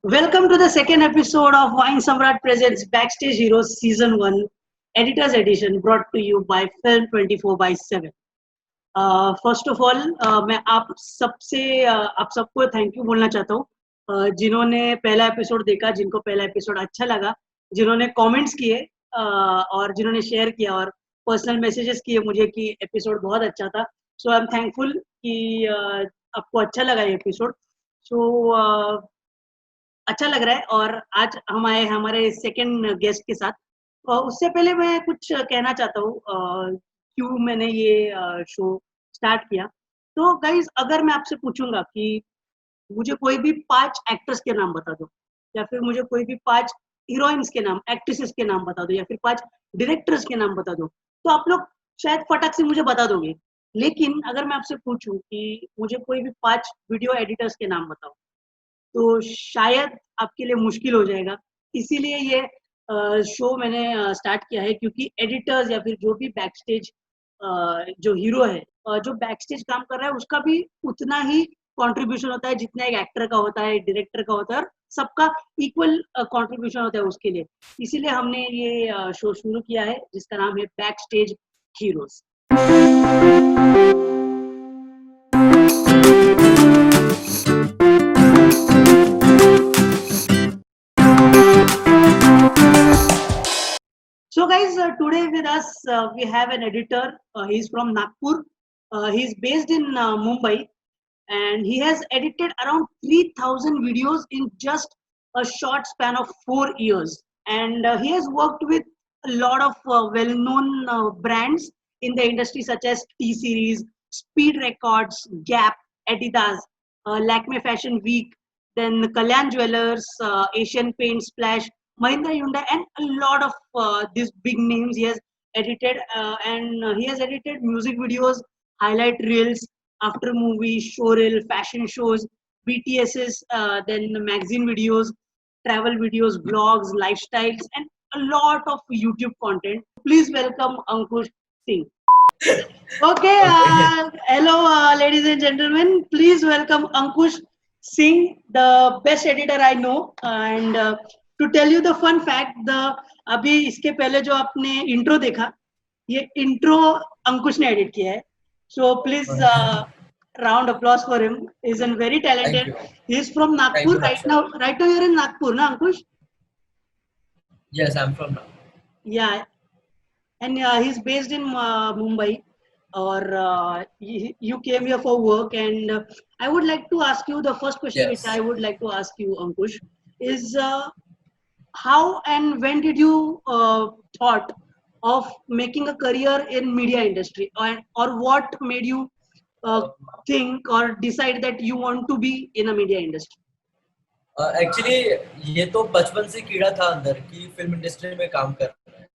Welcome to the second episode of Wine Samrat Presents Backstage Heroes Season 1 Editor's Edition brought to you by Film 24 by 7. First of all मैं आप सबको thank you बोलना चाहता हूँ जिन्होंने पहला episode देखा, जिनको पहला एपिसोड अच्छा लगा, जिन्होंने कमेंट्स किए और जिन्होंने शेयर किया और पर्सनल मैसेजेस किए मुझे कि एपिसोड बहुत अच्छा था. सो आई एम थैंकफुल कि आपको अच्छा लगा ये एपिसोड. सो अच्छा लग रहा है और आज हम आए हमारे सेकंड गेस्ट के साथ. उससे पहले मैं कुछ कहना चाहता हूँ क्यों मैंने ये शो स्टार्ट किया. तो गाइज, अगर मैं आपसे पूछूंगा कि मुझे कोई भी 5 एक्टर्स के नाम बता दो, या फिर मुझे कोई भी 5 हीरोइंस के नाम, एक्ट्रेसेस के नाम बता दो, या फिर 5 डायरेक्टर्स के नाम बता दो, तो आप लोग शायद फटाक से मुझे बता दोगे. लेकिन अगर मैं आपसे पूछूं कि मुझे कोई भी 5 वीडियो एडिटर्स के नाम बताओ, तो शायद आपके लिए मुश्किल हो जाएगा. इसीलिए ये शो मैंने स्टार्ट किया है, क्योंकि एडिटर्स या फिर जो भी बैकस्टेज जो हीरो है, जो बैकस्टेज काम कर रहा है, उसका भी उतना ही कंट्रीब्यूशन होता है जितना एक एक्टर का होता है, डायरेक्टर का होता है, और सबका इक्वल कंट्रीब्यूशन होता है उसके लिए. इसीलिए हमने ये शो शुरू किया है जिसका नाम है backstage heroes. So, guys, today with us we have an editor. He's from Nagpur. He's based in Mumbai, and he has edited around 3,000 videos in just a short span of 4 years. And he has worked with a lot of well-known brands in the industry, such as T Series, Speed Records, Gap, Adidas, Lakme Fashion Week, then Kalyan Jewelers, Asian Paint, Splash, Mahindra Hyundai, and a lot of these big names he has edited. And he has edited music videos, highlight reels, after movie, showreel, fashion shows, BTS's, then magazine videos, travel videos, blogs, lifestyles, and a lot of YouTube content. Please welcome Ankush Singh. Okay, Okay. hello, ladies and gentlemen. Please welcome Ankush Singh, the best editor I know. And to tell you the fun fact, the अभी इसके पहले जो आपने intro देखा, ये intro अंकुश ने edit किया है. So please round applause for him. He's a very Thank talented. you. He's from Thank Nagpur you, right Nakshar. now. Right now you're in Nagpur, na Ankush? Yes, I'm from now. Yeah, and he's based in Mumbai, or you came here for work. And I would like to ask you the first question, which I Yes. would like to ask you, Ankush, is how and when did you thought of making a career in media industry, or what made you uh, Uh, think or decide that you want to be in a media industry? Actually, ये तो बचपन से कीड़ा था अंदर कि film industry में काम करना है.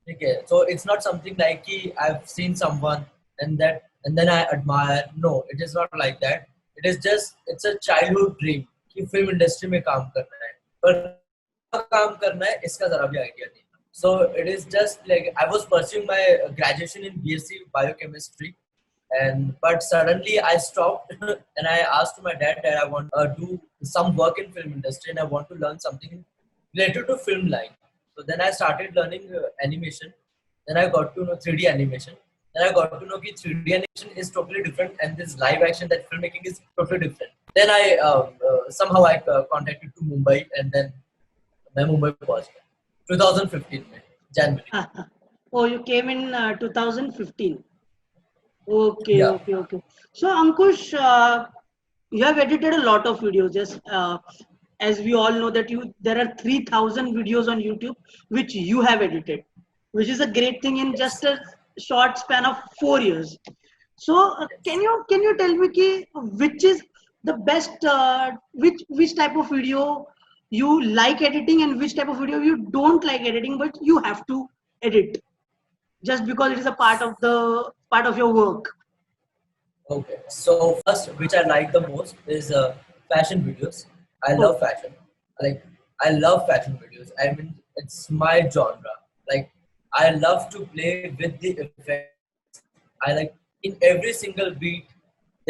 ठीक है. So it's not something like कि I've seen someone and then I admire. No, it is not like that. It is just it's a childhood dream कि फिल्म इंडस्ट्री में काम करना है. पर काम करना है इसका जरा भी आइडिया नहीं. So it is just like I was pursuing my graduation in BSc biochemistry, and but suddenly I stopped and I asked my dad that I want to do some work in film industry and I want to learn something related to film line. So then I started learning animation. Then I got to know 3D animation. Then I got to know that 3D animation is totally different and this live action that filmmaking is totally different. Then I somehow I contacted to Mumbai and then मैं मुंबई पहुंच गया 2015 में जनवरी. Oh, you came in 2015. Okay, Yeah. okay, okay. So, Ankush, you have edited a lot of videos. Just as we all know that there are 3,000 videos on YouTube which you have edited, which is a great thing in just Yes. a short span of 4 years. So, can Yes. you tell me which is the best, which type of video you like editing, and which type of video you don't like editing but you have to edit just because it is a part of your work? Okay, so first, which I like the most is fashion videos. I love Okay. fashion. Like I love fashion videos. I mean, it's my genre. Like I love to play with the effects. I like in every single beat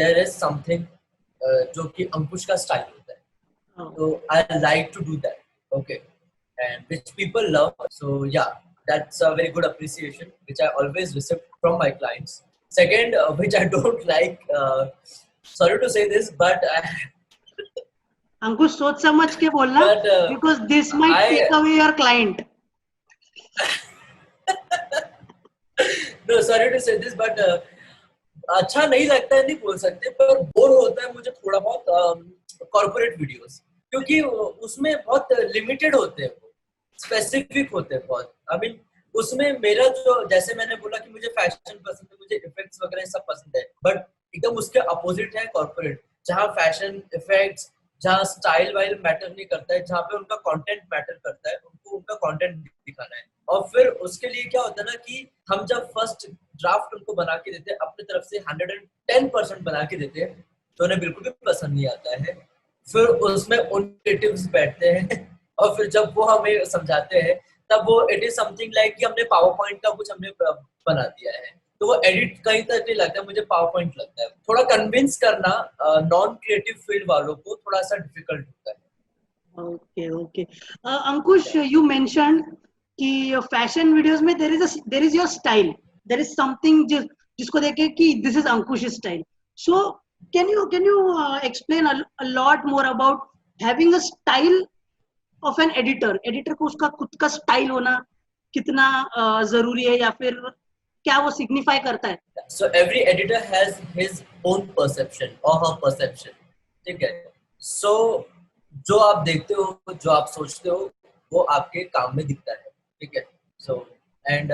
there is something जो कि अंकुश का style होता है. So I like to do that. Okay, and which people love. So yeah, that's a very good appreciation which I always receive from my clients. Second, which I don't like. Sorry to say this, but अंकुश सोच समझ के बोलना, but because this might I take away your client. no, sorry to say this, but अच्छा नहीं लगता है नहीं बोल सकते, पर बोर होता है मुझे थोड़ा बहुत कॉर्पोरेट वीडियोस, क्योंकि उसमें बहुत लिमिटेड होते हैं, वो स्पेसिफिक होते हैं बहुत. आई मीन उसमें मेरा जो, जैसे मैंने बोला कि मुझे फैशन पसंद है, मुझे इफेक्ट्स वगैरह सब पसंद है, बट एकदम उसके अपोजिट है कॉर्पोरेट, जहाँ फैशन इफेक्ट्स, जहाँ स्टाइल वाइल मैटर नहीं करता है, जहाँ पे उनका कंटेंट मैटर करता है, उनको उनका कंटेंट दिखाना है. और फिर उसके लिए क्या होता है ना कि हम जब फर्स्ट ड्राफ्ट उनको बना के देते हैं, अपनी तरफ से 110% बना के देते हैं, तो उन्हें बिल्कुल भी पसंद नहीं आता है. फिर उसमें नेगेटिव्स बैठते हैं और फिर जब वो हमें समझाते हैं, तब वो इट इज समथिंग लाइक कि हमने पावर पॉइंट का कुछ हमने बना दिया है, तो वो एडिट कहीं तक नहीं लगता है, मुझे पावर पॉइंट लगता है. थोड़ा कन्विंस करना नॉन क्रिएटिव फील्ड वालों को थोड़ा सा डिफिकल्ट होता है. Okay. अंकुश, you mentioned कि फैशन वीडियोस में there is your style, there is something जिसको देखे कि this is Ankush's style. So can you explain a lot more about having a style of an editor? Editor को उसका खुद का style होना कितना जरूरी है, या फिर क्या वो सिग्निफाई करता है? So every editor has his own perception or her perception. ठीक है. So जो आप देखते हो, जो आप सोचते हो, वो आपके काम में दिखता है. ठीक है. So and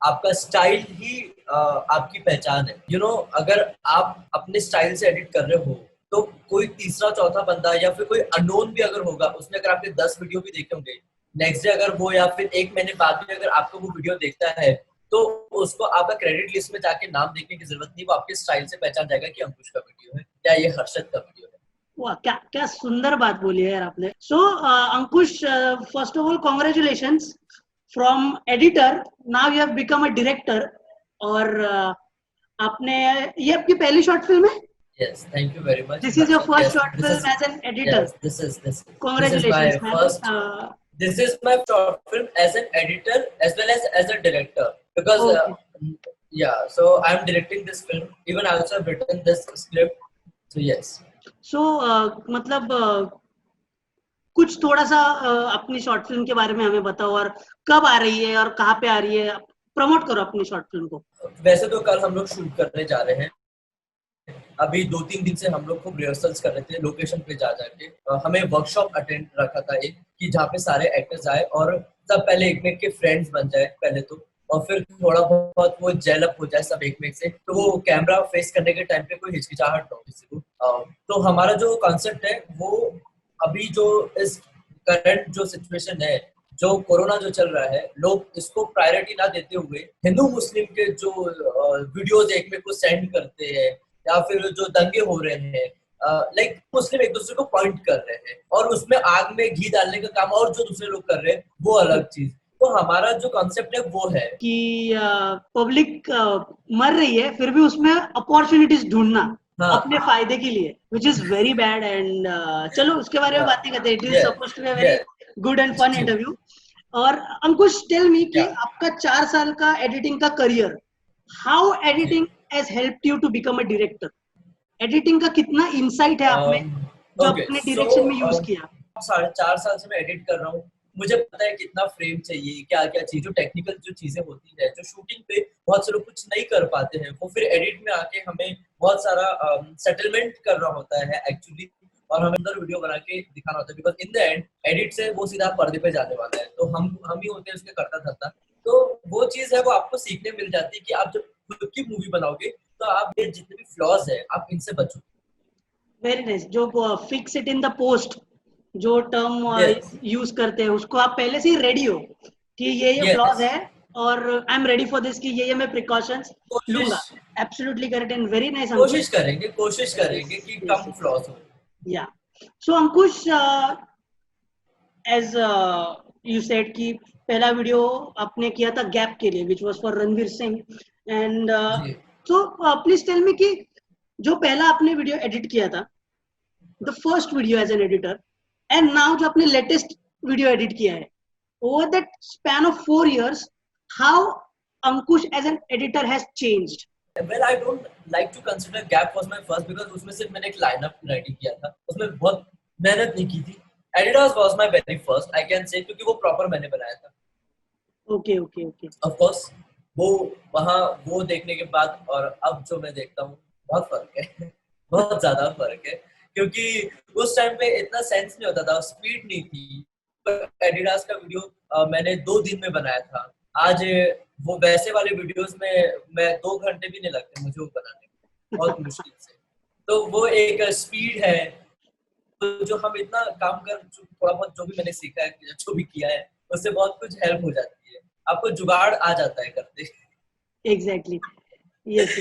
आपका स्टाइल ही आपकी पहचान है. You know, अगर आप अपने स्टाइल से एडिट कर रहे हो, तो कोई तीसरा चौथा बंदा या फिर कोई अननोन भी अगर होगा, उसने अगर आपके 10 वीडियो भी देखे होंगे, नेक्स्ट डे अगर वो या फिर 1 महीने बाद भी अगर आपको वो वीडियो देखता है, तो उसको आपका क्रेडिट लिस्ट में जाके नाम देखने की जरूरत नहीं, वो आपके स्टाइल से पहचान जाएगा कि अंकुश का वीडियो है या ये हर्षद का वीडियो है. वाह, क्या सुंदर बात बोली है यार आपने. So Ankush, first of all congratulations from editor, now you have become a director. और आपने, ये आपकी पहली शॉर्ट फिल्म है? Yes, thank you very much. This is your first Yes, short film as an editor. Yes, this Congratulations, is my man. first. This is my short film as an editor as well as a director, because Okay. yeah, so I'm directing this film. Even I also have written this script. So yes. So मतलब कुछ थोड़ा सा अपनी short film के बारे में हमें बताओ, और कब आ रही है और कहाँ पे आ रही है, प्रमोट करो अपनी शॉर्ट फिल्म को. वैसे तो कल हम लोग शूट करने जा रहे हैं. अभी 2-3 दिन से हम लोग खूब रिहर्सल्स कर रहे थे लोकेशन पे जा जाके. हमें वर्कशॉप अटेंड रखा था एक, कि जहाँ पे सारे एक्टर्स आए और सब पहले एक में के फ्रेंड्स बन जाए पहले तो, और फिर थोड़ा बहुत वो जेल अप हो जाए सब एक में से, तो वो कैमरा फेस करने के टाइम पे कोई हिचकिचाहट ना हो किसी को. तो हमारा जो कॉन्सेप्ट है वो अभी जो इस करंट जो सिचुएशन है, जो कोरोना जो चल रहा है, लोग इसको प्रायोरिटी ना देते हुए हिंदू मुस्लिम के जो वीडियोज एक में को सेंड करते हैं, या फिर जो दंगे हो रहे हैं, लाइक मुस्लिम एक दूसरे को पॉइंट कर रहे हैं और उसमें आग में घी डालने का काम और जो दूसरे लोग कर रहे हैं वो अलग चीज. तो हमारा जो कॉन्सेप्ट है वो है कि पब्लिक मर रही है, फिर भी उसमें अपॉर्चुनिटीज ढूंढना अपने फायदे के लिए, which is very bad. And चलो उसके बारे में बातें करते हैं. It is supposed to be a very good and fun interview. और अंकुश, टेल मी कि आपका 4 साल का एडिटिंग का career, how editing has helped you to become a director? Editing का कितना इंसाइट है आप में जो आपने डायरेक्शन में यूज किया? 4.5 साल से मैं एडिट कर रहा हूँ. मुझे पता है कितना फ्रेम चाहिए, क्या क्या चीज, जो टेक्निकल जो चीजें होती है, जो शूटिंग पे बहुत से लोग कुछ नहीं कर पाते हैं, वो फिर एडिट में आके हमें बहुत सारा सेटलमेंट करना होता है एक्चुअली, और हमें अंदर वीडियो बना के दिखाना होता है. Because in the end edit से वो सीधा पर्दे पे जाने वाला है, तो हम ही होते हैं उसके करता धरता. तो वो चीज है, वो आपको सीखने मिल जाती है कि आप जब खुद की मूवी बनाओगे तो आप ये जितने भी फ्लॉज है आप इनसे बचो. Very nice. जो fix it in the post जो टर्म यूज करते हैं, उसको आप पहले से ही रेडी हो कि ये फ्लॉज है और I am ready for this, कि ये मैं प्रिकॉशंस लूंगा. Absolutely correct and very nice. कोशिश करेंगे कि कम फ्लॉज हो. या so Ankush, as you said कि पहला वीडियो आपने किया था गैप के लिए, which was for Ranveer Singh. And so please tell me कि जो पहला आपने वीडियो एडिट किया था, the first video as an editor, and now जो आपने लेटेस्ट वीडियो एडिट किया है, over that span of 4 years, how Ankush as an editor has changed? Well, I don't like to consider Gap was my first because उसमें सिर्फ मैंने एक lineup ready किया था, उसमें बहुत मेहनत नहीं की थी. Editors was my very first, I can say, क्योंकि वो प्रॉपर मैंने बनाया था. Okay okay okay. Of course, वो वहाँ वो देखने के बाद और अब जो मैं देखता हूँ बहुत फर्क है. बहुत ज्यादा फर्क है, क्योंकि उस टाइम पे इतना सेंस नहीं होता था, स्पीड नहीं थी. एडिडास का वीडियो मैंने 2 दिन में बनाया था. आज वो वैसे वाले वीडियोस में मैं 2 घंटे भी नहीं लगते मुझे वो बनाने में, बहुत मुश्किल से. तो वो एक स्पीड है. तो जो हम इतना काम कर, थोड़ा बहुत जो भी मैंने सीखा है, जो भी किया है, उससे बहुत कुछ हेल्प हो जाती है. आपको जुगाड़ आ जाता है करते. Exactly. Yes.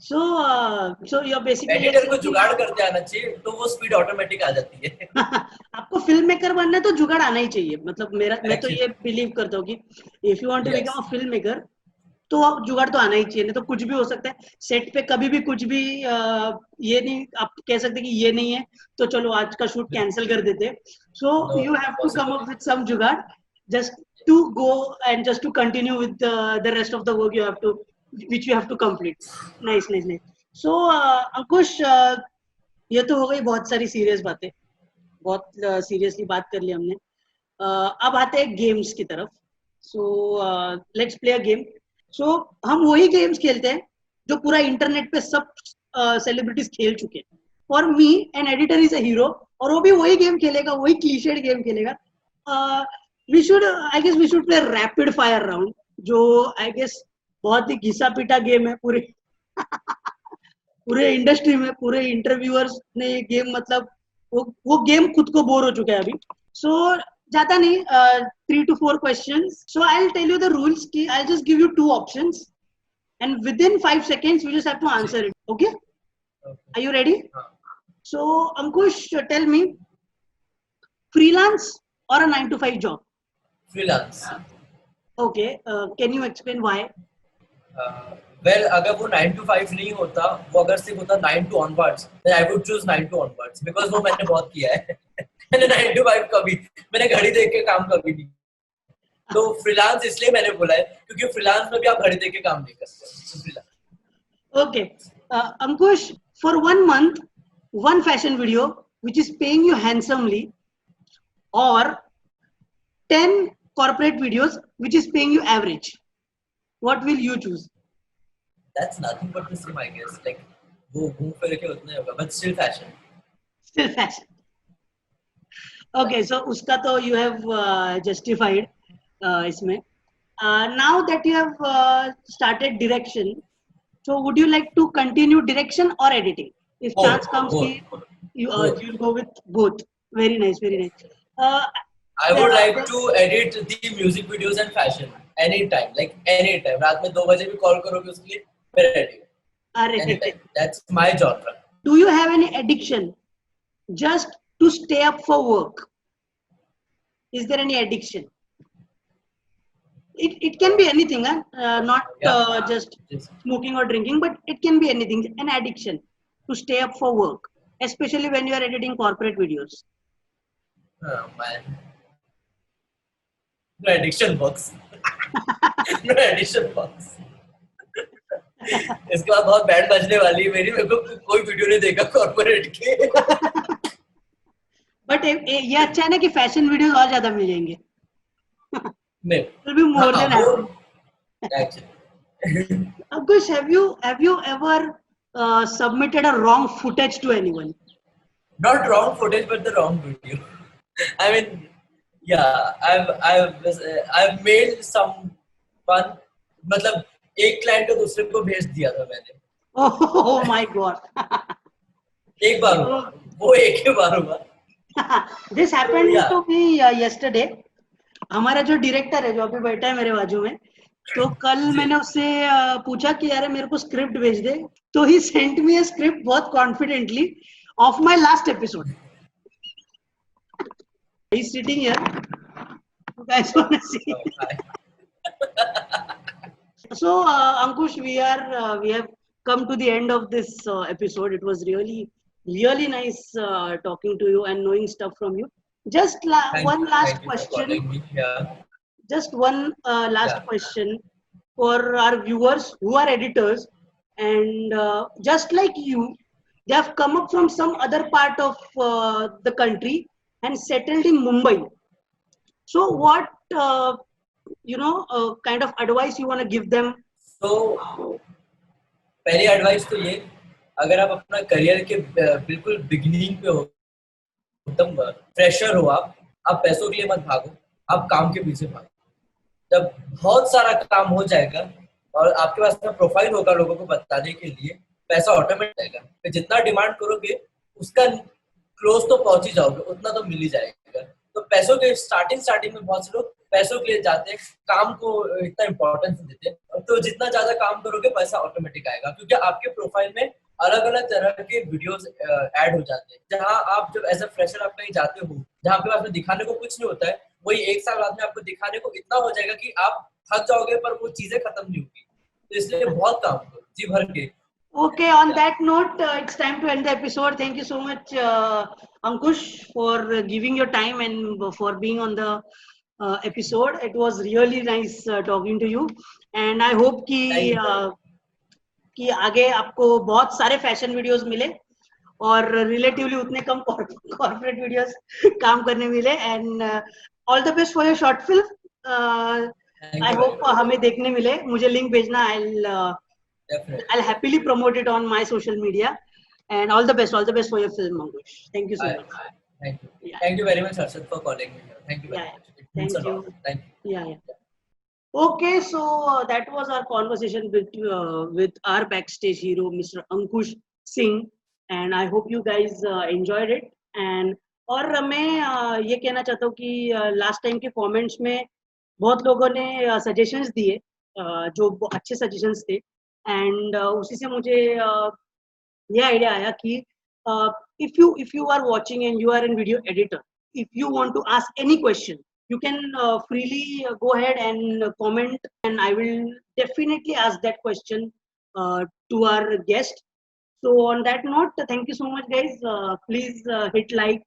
So you are basically editor को जुगाड़ करते आना चाहिए, तो वो स्पीड ऑटोमेटिक आ जाती है. आपको फिल्म मेकर बनना है तो जुगाड़ आना ही चाहिए. मतलब मैं तो ये बिलीव करता हूँ कि if you want to become a film maker, तो जुगाड़ तो आना ही चाहिए. नहीं तो कुछ भी हो सकता है सेट पे, कभी भी कुछ भी. ये नहीं आप कह सकते कि ये नहीं है तो चलो आज का शूट कैंसिल कर देते. So you have to come up with some jugaad just to go and just to continue with the rest of the work you have to, which you have to complete. Nice. So Ankush, ये तो हो गई बहुत सारी serious बातें, बहुत seriously बात कर ली हमने. अब आते हैं गेम्स की तरफ. So let's play a game. So हम वही गेम्स खेलते हैं जो पूरा इंटरनेट पे सब सेलिब्रिटीज खेल चुके हैं. For me an editor is a hero, और वो भी वही गेम खेलेगा, वही क्लीशेड गेम खेलेगा. We should I guess we should play rapid fire round, जो आई गेस बहुत ही घिसा पिटा गेम है पूरे पूरे इंडस्ट्री में. पूरे इंटरव्यूअर्स ने ये गेम, मतलब वो गेम खुद को बोर हो चुका है अभी. सो ज्यादा नहीं, 3 to 4 questions. So I'll tell you the rules. Ki I'll just give you 2 options, and within 5 seconds you just have to answer it. Okay? Are you ready? So Ankush, tell me, freelance or a 9 to 5 job? Freelance. Okay. Can you explain why? Well, अगर वो 9 to 5 नहीं होता, वो अगर सिर्फ होता 9 to onwards, then I would choose 9 to onwards because वो मैंने बहुत किया है. मैंने 9 to 5 कभी, मैंने घड़ी देख के काम कभी नहीं. तो फ्रीलांस इसलिए मैंने बोला है क्योंकि फ्रीलांस में भी आप घड़ी देख के काम नहीं करते. Okay. Ankush, for 1 month, one fashion video which is paying you handsomely, or 10 corporate videos which is paying you average, what will you choose? That's nothing but the same, I guess. Like वो घूम फिर के उतना होगा, but still fashion. Still fashion. Okay, so uska to you have justified isme. Now that you have started direction, so would you like to continue direction or editing? If chance comes, you'll go with both. Very nice, very nice. I would like to edit the music videos and fashion anytime, like anytime. रात में 2 बजे भी call करोगे उसके लिए मैं ready हूँ. Anytime. That's my genre. Do you have any addiction just to stay up for work? Is there any addiction? It can be anything, not just smoking or drinking, but it can be anything. An addiction to stay up for work, especially when you are editing corporate videos. Oh man. No addiction box. No addiction box. इसके बाद बहुत band बजने वाली है मेरी. मेरे को कोई वीडियो नहीं देखा कॉर्पोरेट के. बट ये अच्छा है ना कि फैशन वीडियोस और ज्यादा मिल जाएंगे. नहीं. Will be more than happy. Actually. Ankush, have you ever submitted a wrong footage to anyone? Not wrong footage, but the wrong video. I mean, yeah, I've mailed someone. मतलब एक client को दूसरे को भेज दिया था मैंने. Oh my God. एक बार हुआ, वो एक ही बार हुआ. This happened to me yesterday. हमारा जो डायरेक्टर है जो अभी बैठा है मेरे बाजू में, तो कल मैंने उससे पूछा कि यार मेरे को स्क्रिप्ट भेज दे, तो he sent me a script बहुत confidently of my last episode. He is sitting here. You guys want to see. So Ankush, we have come to the end of this episode. It was really nice talking to you and knowing stuff from you. Just one last thank you for question. calling me. Yeah. Just one last Yeah. question for our viewers who are editors, and just like you, they have come up from some other part of the country and settled in Mumbai. So, what kind of advice you want to give them? So पहली advice तो ये, अगर आप अपना career के बिल्कुल beginning पे हो, एकदम फ्रेशर हो, आप पैसों के लिए मत भागो, आप काम के पीछे भागो. जब बहुत सारा काम हो जाएगा और आपके पास में प्रोफाइल होगा लोगों को बताने के लिए, पैसा ऑटोमेटिक आएगा. तो जितना डिमांड करोगे उसका क्लोज तो पहुंच ही जाओगे, उतना तो मिल ही जाएगा. तो पैसों के स्टार्टिंग में बहुत से लोग पैसों के लिए जाते हैं, काम को इतना इंपॉर्टेंस देते हैं. तो जितना ज्यादा काम करोगे पैसा ऑटोमेटिक आएगा, क्योंकि आपके प्रोफाइल में अलग अलग तरह के वीडियोस ऐड हो जाते हैं. जहां आप जब एज अ फ्रेशर आप कहीं जाते हो, जहां आपके पास में दिखाने को कुछ नहीं होता है, वही एक साल बाद में आपको दिखाने को इतना हो जाएगा कि आप थक जाओगे, पर वो चीजें खत्म नहीं होगी. तो इसलिए बहुत काम करो जी भर के. Okay, on that note, it's time to end the episode. Thank you so much, Ankush, for giving your time and for being on the episode. It was really nice talking to you, and I hope कि आगे आपको बहुत सारे fashion videos मिले और relatively उतने कम corporate videos काम करने मिले. And all the best for your short film. I hope हमें देखने मिले. मुझे लिंक भेजना. I'll happily promote it on my social media. And all the best for your film, Ankush. Thank you so much. Thank you. Yeah. Thank you very much, Harshad, for calling me. Thank you very much. It means a lot. Thank you. Yeah. Okay, so that was our conversation with our backstage hero, Mr. Ankush Singh, and I hope you guys enjoyed it. And और मैं ये कहना चाहता हूँ कि last time के comments में बहुत लोगों ने सजेशंस दिए, जो अच्छे सजेशंस थे. एंड उसी से मुझे ये आइडिया आया कि if you are watching and you are in video editor, if you want to ask any question, you can freely go ahead and comment, and I will definitely ask that question to our guest. So on that note, thank you so much, guys. Please hit like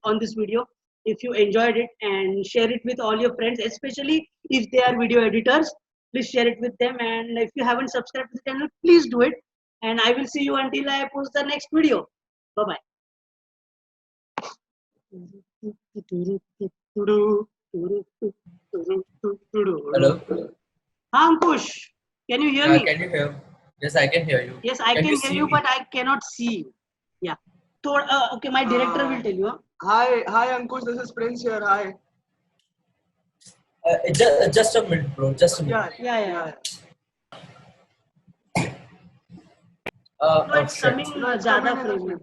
on this video if you enjoyed it, and share it with all your friends, especially if they are video editors. Please share it with them, and if you haven't subscribed to the channel, please do it. And I will see you until I post the next video. Bye bye. Hello. Ankush, can you hear me? Can you hear? Yes, I can hear you. Yes, I can hear you, but I cannot see you. Yeah. So, okay, my director will tell you. Hi, Ankush. This is Prince here. Hi. Just a minute, bro. Just a minute. Yeah. No, it's coming ज़्यादा frame में.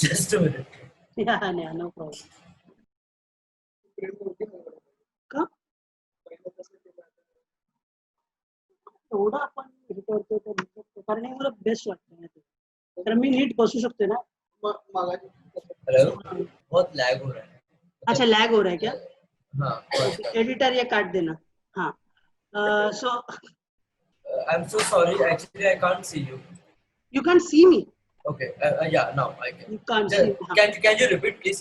Just a minute. Yeah, no problem. का? थोडा आपण हे करतो तर कारण मला best वाटतं. तर मी नीट बसू शकते ना? हेलो. बहुत लैग हो रहा है. अच्छा, लैग हो रहा है क्या? हाँ. एडिटर ये काट देना. हाँ. So I'm so sorry. Actually, I can't see you. You can't see me. Okay. Yeah. Now I can. You can't see me. Can you repeat, please?